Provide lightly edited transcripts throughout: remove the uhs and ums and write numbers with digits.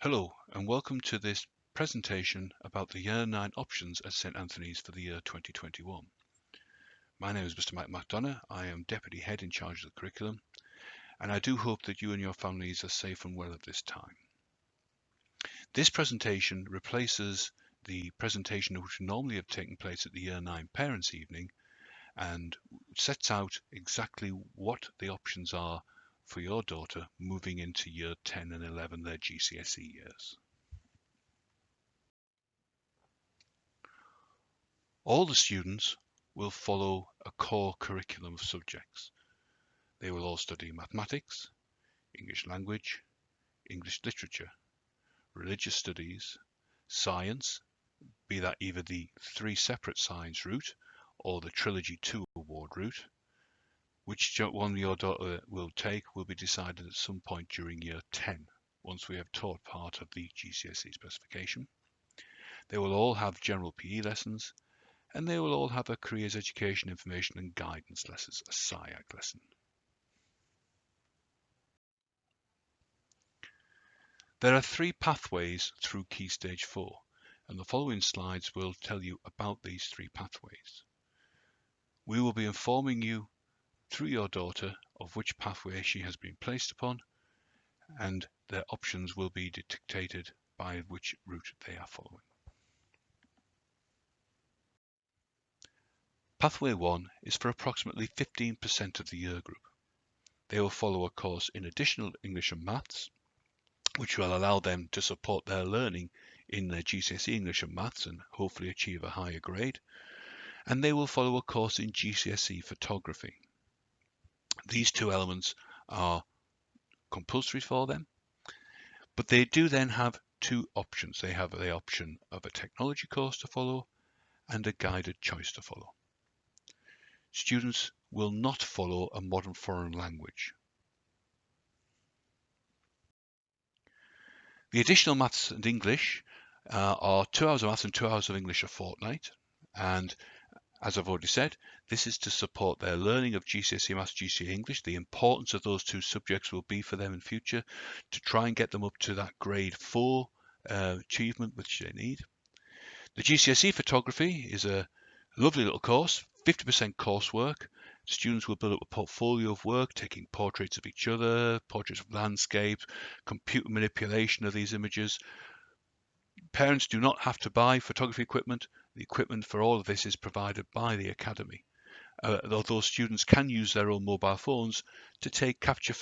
Hello and welcome to this presentation about the Year 9 options at St Anthony's for the year 2021. My name is Mr. Mike McDonough. I am Deputy Head in charge of the curriculum, and I do hope that you and your families are safe and well at this time. This presentation replaces the presentation which would normally have taken place at the Year 9 Parents' Evening and sets out exactly what the options are for your daughter moving into Year 10 and 11, their GCSE years. All the students will follow a core curriculum of subjects. They will all study mathematics, English language, English literature, religious studies, science, be that either the 3 separate science route or the Trilogy 2 award route. Which one your daughter will take will be decided at some point during year 10, once we have taught part of the GCSE specification. They will all have general PE lessons, and they will all have a careers education, information and guidance lessons, a SIAC lesson. There are 3 pathways through Key Stage 4, and the following slides will tell you about these 3 pathways. We will be informing you through your daughter of which pathway she has been placed upon, and their options will be dictated by which route they are following. Pathway 1 is for approximately 15% of the year group. They will follow a course in additional English and Maths, which will allow them to support their learning in their GCSE English and Maths and hopefully achieve a higher grade. And they will follow a course in GCSE Photography. These 2 elements are compulsory for them, but they do then have 2 options. They have the option of a technology course to follow and a guided choice to follow. Students will not follow a modern foreign language. The additional Maths and English are 2 hours of Maths and 2 hours of English a fortnight, and as I've already said, this is to support their learning of GCSE Maths, GCSE English. The importance of those 2 subjects will be for them in future to try and get them up to that grade 4 achievement which they need. The GCSE Photography is a lovely little course, 50% coursework. Students will build up a portfolio of work, taking portraits of each other, portraits of landscapes, computer manipulation of these images. Parents do not have to buy photography equipment. The equipment for all of this is provided by the Academy. Although students can use their own mobile phones to capture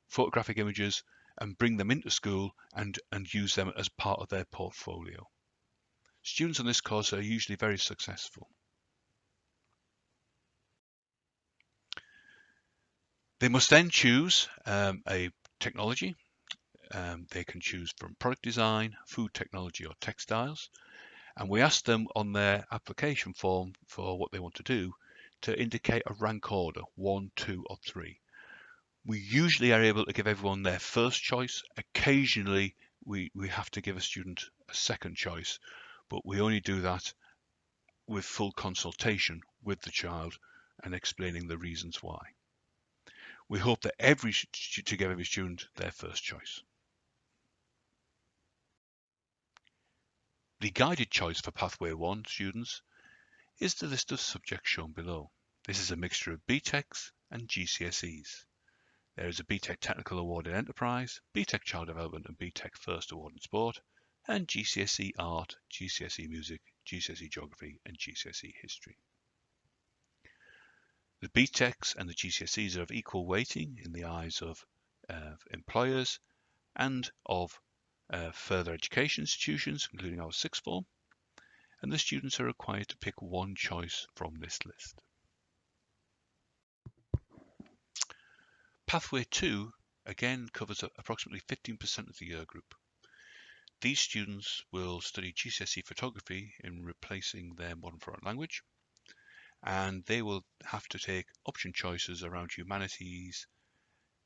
photographic images and bring them into school and use them as part of their portfolio. Students on this course are usually very successful. They must then choose a technology. They can choose from product design, food technology or textiles. And we ask them on their application form for what they want to do to indicate a rank order, 1, 2 or 3. We usually are able to give everyone their first choice. Occasionally we have to give a student a second choice, but we only do that with full consultation with the child and explaining the reasons why. We hope that to give every student their first choice. The guided choice for Pathway 1 students is the list of subjects shown below. This is a mixture of BTECs and GCSEs. There is a BTEC Technical Award in Enterprise, BTEC Child Development and BTEC First Award in Sport, and GCSE Art, GCSE Music, GCSE Geography and GCSE History. The BTECs and the GCSEs are of equal weighting in the eyes of employers and of further education institutions, including our 6th form, and the students are required to pick one choice from this list. Pathway 2 again covers approximately 15% of the year group. These students will study GCSE Photography in replacing their modern foreign language, and they will have to take option choices around humanities,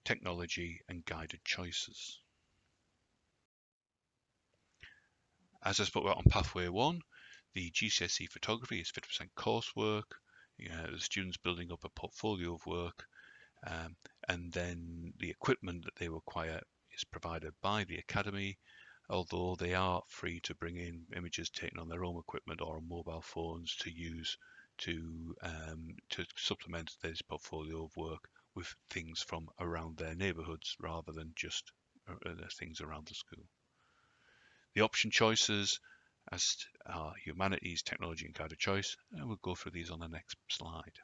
technology and guided choices. As I spoke about on Pathway 1, the GCSE Photography is 50% coursework, the students building up a portfolio of work, and then the equipment that they require is provided by the Academy, although they are free to bring in images taken on their own equipment or on mobile phones to use to supplement this portfolio of work with things from around their neighbourhoods rather than just things around the school. The option choices as humanities, technology and guided choice, and we'll go through these on the next slide.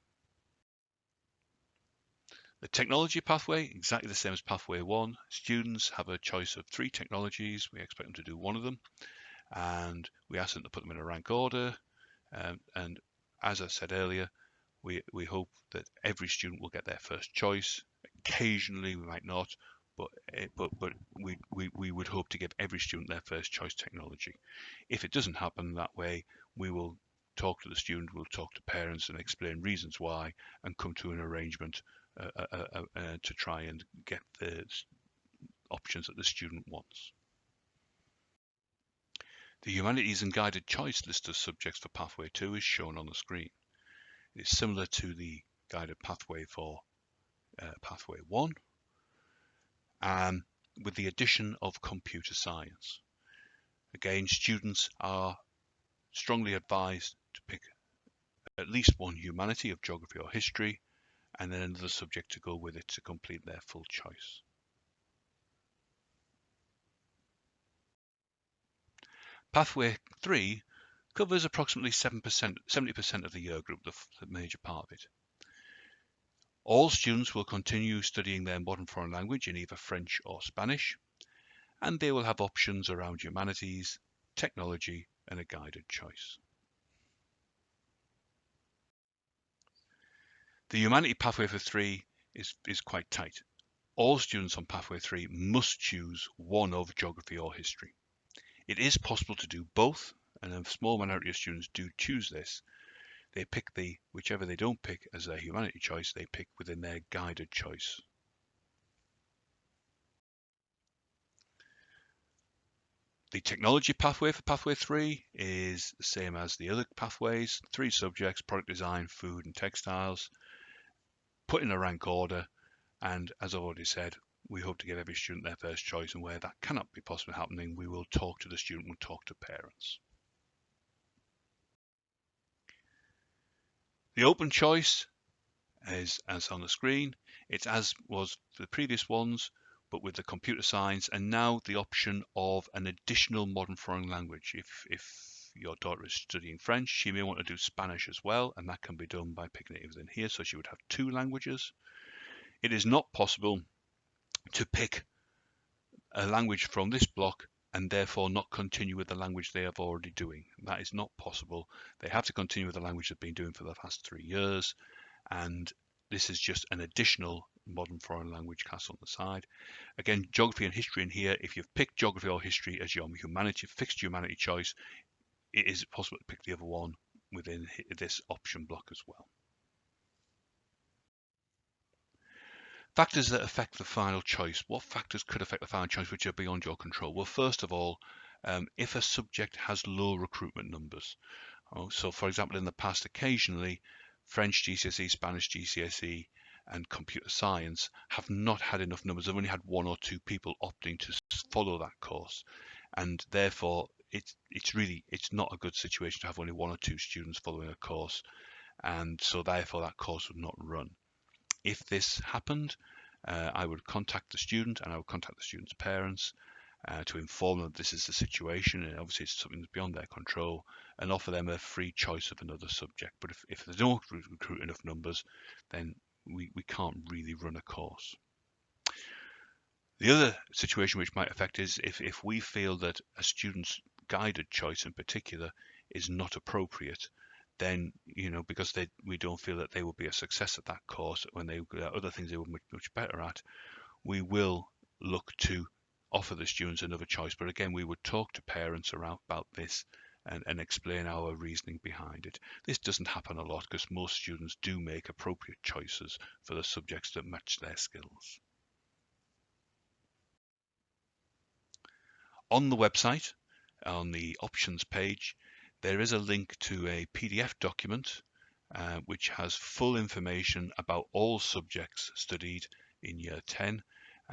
The technology pathway, exactly the same as pathway 1. Students have a choice of 3 technologies. We expect them to do one of them, and we ask them to put them in a rank order. And as I said earlier, we hope that every student will get their first choice. Occasionally we might not, but we would hope to give every student their first choice technology. If it doesn't happen that way, we will talk to the student, we'll talk to parents and explain reasons why, and come to an arrangement to try and get the options that the student wants. The Humanities and Guided Choice list of subjects for Pathway 2 is shown on the screen. It's similar to the guided pathway for Pathway 1, with the addition of computer science. Again, students are strongly advised to pick at least one humanity of geography or history, and then another subject to go with it to complete their full choice. Pathway 3 covers approximately 70% of the year group, the major part of it. All students will continue studying their modern foreign language in either French or Spanish, and they will have options around humanities, technology, and a guided choice. The humanity pathway for 3 is quite tight. All students on pathway 3 must choose one of geography or history. It is possible to do both, and a small minority of students do choose this. They pick whichever they don't pick as their humanity choice, they pick within their guided choice. The technology pathway for pathway 3 is the same as the other pathways, 3 subjects: product design, food and textiles, put in a rank order, and as I've already said, we hope to give every student their first choice, and where that cannot be possibly happening, we will talk to the student, we'll talk to parents. The open choice is as on the screen. It's as was the previous ones, but with the computer science, and now the option of an additional modern foreign language. If your daughter is studying French, she may want to do Spanish as well, and that can be done by picking it within here, so she would have 2 languages. It is not possible to pick a language from this block and therefore not continue with the language they are already doing. That is not possible. They have to continue with the language they've been doing for the past 3 years, and this is just an additional modern foreign language class on the side. Again, geography and history in here. If you've picked geography or history as your fixed humanity choice, it is possible to pick the other one within this option block as well. Factors that affect the final choice. What factors could affect the final choice which are beyond your control? Well, first of all, if a subject has low recruitment numbers. So, for example, in the past, occasionally, French GCSE, Spanish GCSE, and computer science have not had enough numbers. They've only had 1 or 2 people opting to follow that course, and therefore it's not a good situation to have only 1 or 2 students following a course, and so therefore that course would not run. If this happened, I would contact the student and I would contact the student's parents to inform them this is the situation, and obviously it's something that's beyond their control, and offer them a free choice of another subject. But if they don't recruit enough numbers, then we can't really run a course. The other situation which might affect is if we feel that a student's guided choice in particular is not appropriate, then, because we don't feel that they will be a success at that course when there are other things they were much better at, we will look to offer the students another choice. But again, we would talk to parents about this and explain our reasoning behind it. This doesn't happen a lot because most students do make appropriate choices for the subjects that match their skills. On the website, on the options page, there is a link to a PDF document which has full information about all subjects studied in year 10.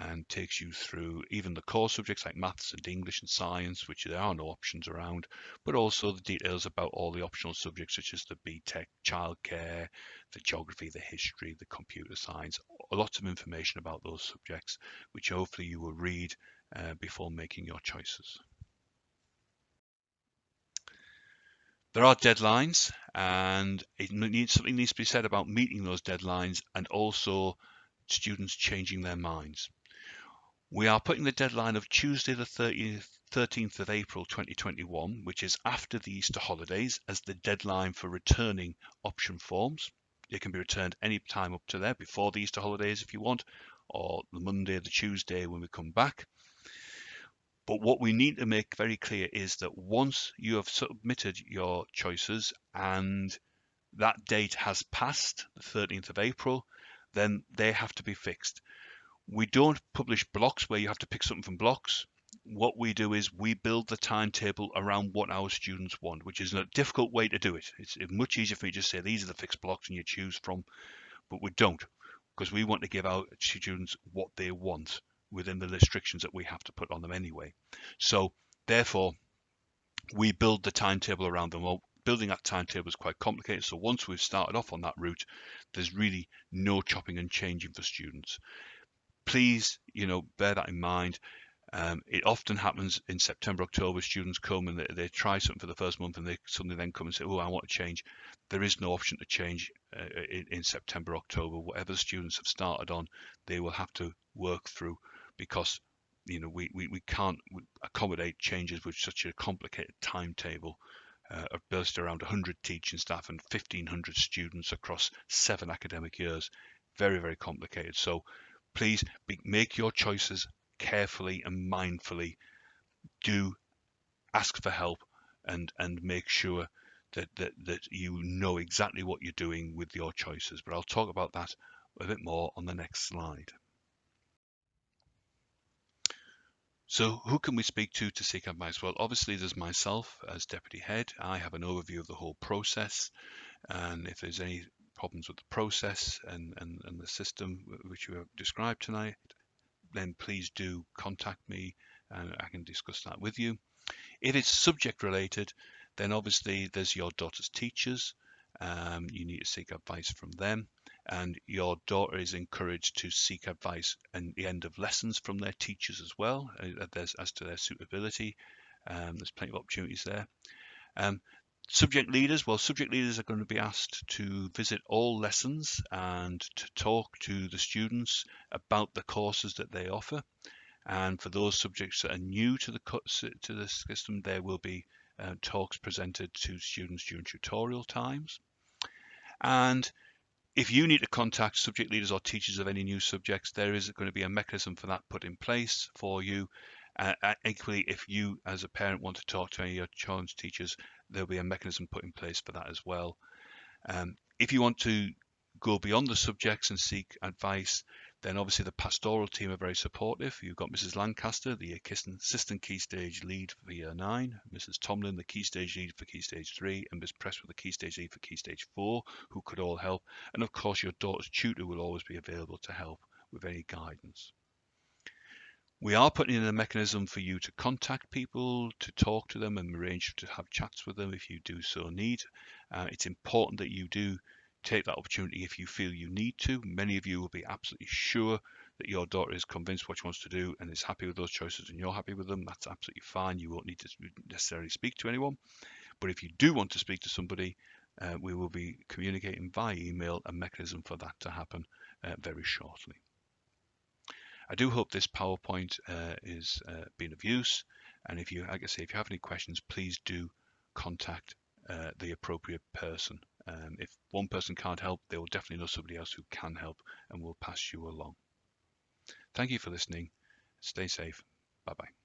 and takes you through even the core subjects like maths and English and science, which there are no options around, but also the details about all the optional subjects such as the BTEC, childcare, the geography, the history, the computer science, lots of information about those subjects, which hopefully you will read before making your choices. There are deadlines, and something needs to be said about meeting those deadlines and also students changing their minds. We are putting the deadline of Tuesday the 13th of April 2021, which is after the Easter holidays, as the deadline for returning option forms. It can be returned any time up to there, before the Easter holidays if you want, or the Monday, the Tuesday when we come back. But what we need to make very clear is that once you have submitted your choices and that date has passed, the 13th of April, then they have to be fixed. We don't publish blocks where you have to pick something from blocks. What we do is we build the timetable around what our students want, which is a difficult way to do it. It's much easier for me to just say these are the fixed blocks and you choose from, but we don't, because we want to give our students what they want within the restrictions that we have to put on them anyway. So therefore, we build the timetable around them. Well, building that timetable is quite complicated. So once we've started off on that route, there's really no chopping and changing for students. Please, bear that in mind. It often happens in September, October, students come and they try something for the first month and they suddenly then come and say, oh, I want to change. There is no option to change in September, October. Whatever the students have started on, they will have to work through, because we can't accommodate changes with such a complicated timetable of based around 100 teaching staff and 1,500 students across 7 academic years. Very, very complicated. So please make your choices carefully and mindfully. Do ask for help and make sure that you know exactly what you're doing with your choices. But I'll talk about that a bit more on the next slide. So who can we speak to seek advice? Well, obviously there's myself as deputy head. I have an overview of the whole process, and if there's any problems with the process and the system which we have described tonight, then please do contact me and I can discuss that with you. If it's subject related, then obviously there's your daughter's teachers. You need to seek advice from them, and your daughter is encouraged to seek advice at the end of lessons from their teachers as well, as to their suitability. There's plenty of opportunities there. Subject leaders, well, subject leaders are going to be asked to visit all lessons and to talk to the students about the courses that they offer. And for those subjects that are new to the system, there will be talks presented to students during tutorial times. And if you need to contact subject leaders or teachers of any new subjects, there is going to be a mechanism for that put in place for you. Equally, if you as a parent want to talk to any of your children's teachers, there'll be a mechanism put in place for that as well. If you want to go beyond the subjects and seek advice, then obviously the pastoral team are very supportive. You've got Mrs. Lancaster, the assistant Key Stage lead for Year 9, Mrs. Tomlin, the Key Stage lead for Key Stage 3, and Ms. Presswood, the Key Stage lead for Key Stage 4, who could all help. And of course, your daughter's tutor will always be available to help with any guidance. We are putting in a mechanism for you to contact people, to talk to them and arrange to have chats with them if you do so need. It's important that you do take that opportunity if you feel you need to. Many of you will be absolutely sure that your daughter is convinced what she wants to do and is happy with those choices and you're happy with them. That's absolutely fine. You won't need to necessarily speak to anyone. But if you do want to speak to somebody, we will be communicating via email a mechanism for that to happen very shortly. I do hope this PowerPoint is been of use. And if you, like I say, if you have any questions, please do contact the appropriate person. If one person can't help, they will definitely know somebody else who can help and will pass you along. Thank you for listening. Stay safe. Bye-bye.